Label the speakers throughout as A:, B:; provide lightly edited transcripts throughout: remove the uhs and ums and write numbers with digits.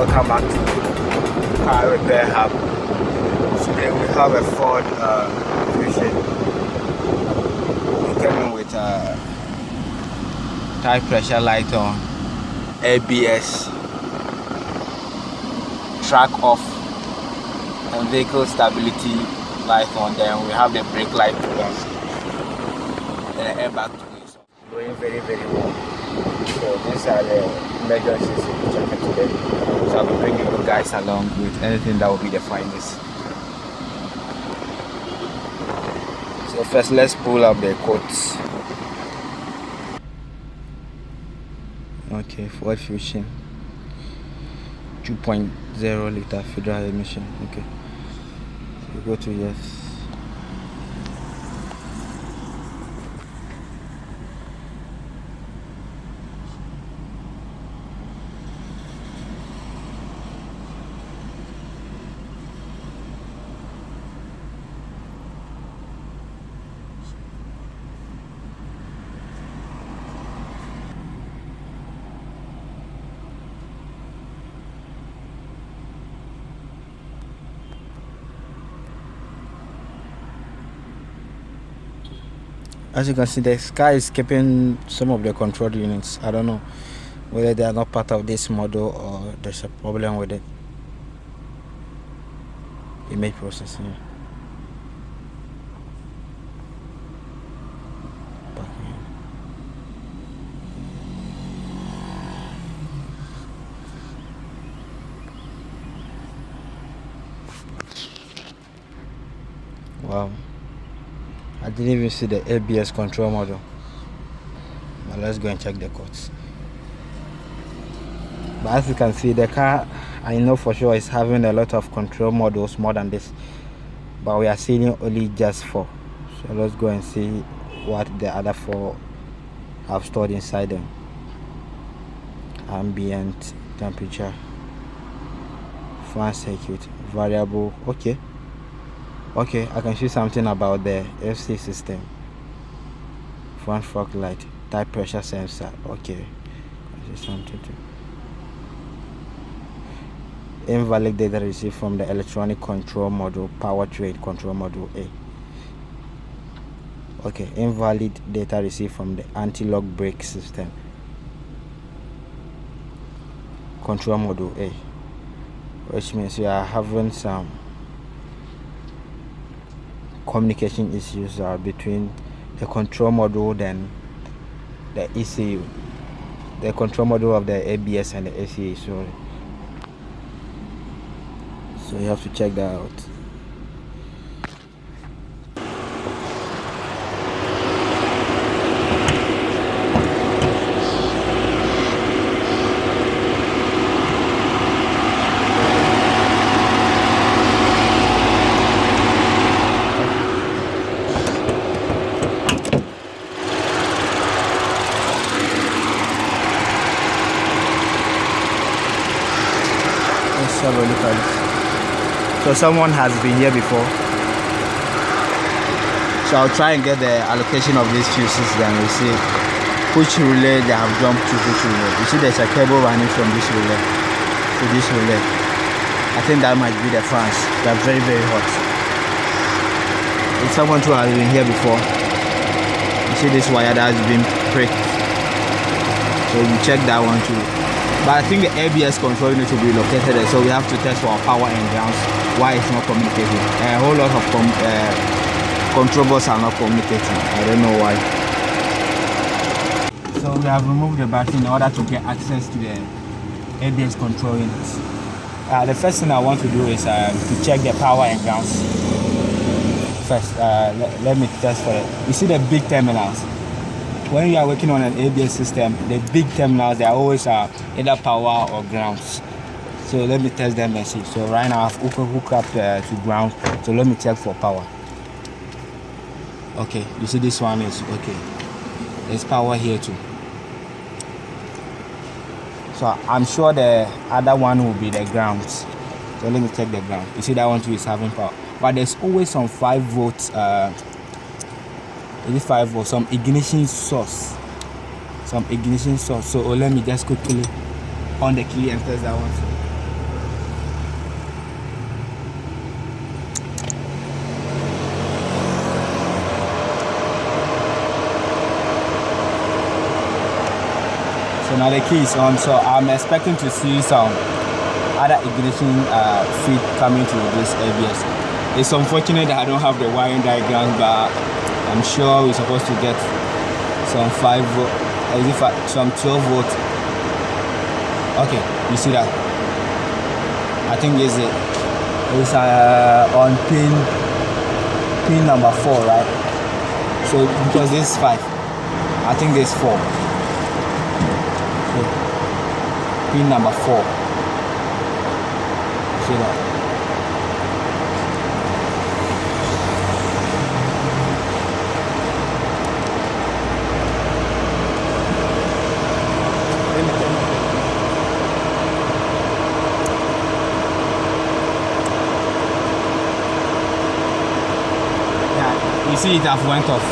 A: Welcome back to Car Repair Hub. Today we have a Ford Fusion. We came in with tire pressure light on, ABS, track off, and vehicle stability light on. Then we have the brake light on and the airbag to use. Going very well. So these are the emergencies we're checking today. So I'll be bringing you guys along with anything that will be the finest. So first, let's pull up the quotes. Okay, Ford Fusion 2.0 liter federal emission. Okay, so we go to yes. As you can see, the sky is keeping some of the control units. I don't know whether they are not part of this model or there's a problem with it. Image processing. Wow. I didn't even see the ABS control model. But let's go and check the codes. But as you can see, the car, I know for sure, is having a lot of control models more than this. But we are seeing only just 4. So let's go and see what the other 4 have stored inside them. Ambient temperature, fan circuit, variable. Okay, I can see something about the FC system. Front fog light, tire pressure sensor. Okay, I see something too. Invalid data received from the electronic control module, powertrain control module A. Okay, invalid data received from the anti-lock brake system, control module A, which means we are having some communication issues between the control module and the ECU, the control module of the ABS and the ECU. So you have to check that out. Let's have a look at it. So someone has been here before. So I'll try and get the allocation of these fuses, then we'll see which relay they have jumped to which relay. You see there's a cable running from this relay to this relay. I think that might be the fans. They're very hot. It's someone who has been here before. You see this wire that has been pricked. So we check that one too. But I think the ABS control unit will be located there, so we have to test for our power and grounds why it's not communicating. A whole lot of control boards are not communicating. I don't know why. So we have removed the battery in order to get access to the ABS control units. The first thing I want to do is to check the power and grounds. First, let me test for it. You see the big terminals. When you are working on an ABS system, the big terminals, they are always either power or grounds. So let me test them and see. So right now I've hooked up to ground. So let me check for power. Okay, you see this one is okay. There's power here too. So I'm sure the other one will be the grounds. So let me check the ground. You see that one too is having power. But there's always some 5 volts. Is it 5 volts? Some ignition source. So let me just quickly on the key and test that one. So now the key is on, so I'm expecting to see some other ignition feed coming to this ABS. It's unfortunate that I don't have the wiring diagram, but I'm sure we're supposed to get some 5 volt, some 12 volt. Okay, you see that? I think it's on pin number 4, right? So because this is 5, I think this is 4. So, pin number 4. See that? You see it have went off,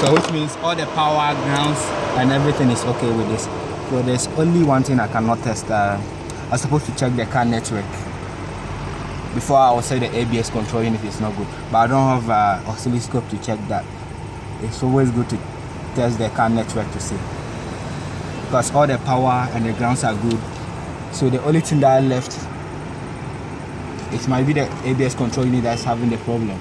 A: so which means all the power, grounds and everything is okay with this. So there's only one thing I cannot test. I'm supposed to check the car network before I will say the ABS control unit is not good, but I don't have oscilloscope to check that. It's always good to test the car network to see, because all the power and the grounds are good. So the only thing that I left, it might be the ABS control unit that's having the problem.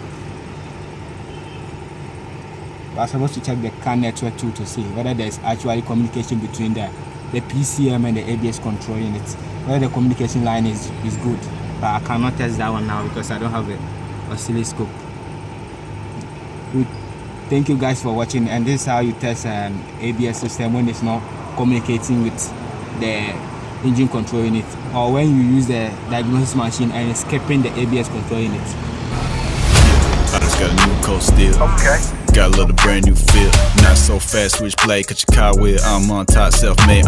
A: I'm supposed to check the car network too to see whether there's actually communication between the PCM and the ABS control unit, whether the communication line is good. But I cannot test that one now because I don't have an oscilloscope. Thank you guys for watching, and this is how you test an ABS system when it's not communicating with the engine control unit, or when you use the diagnosis machine and it's skipping the ABS control unit.
B: I just got a new coat still. Okay. Got a little brand new feel. Not so fast, switch play, cut your car with. I'm on top, self-made.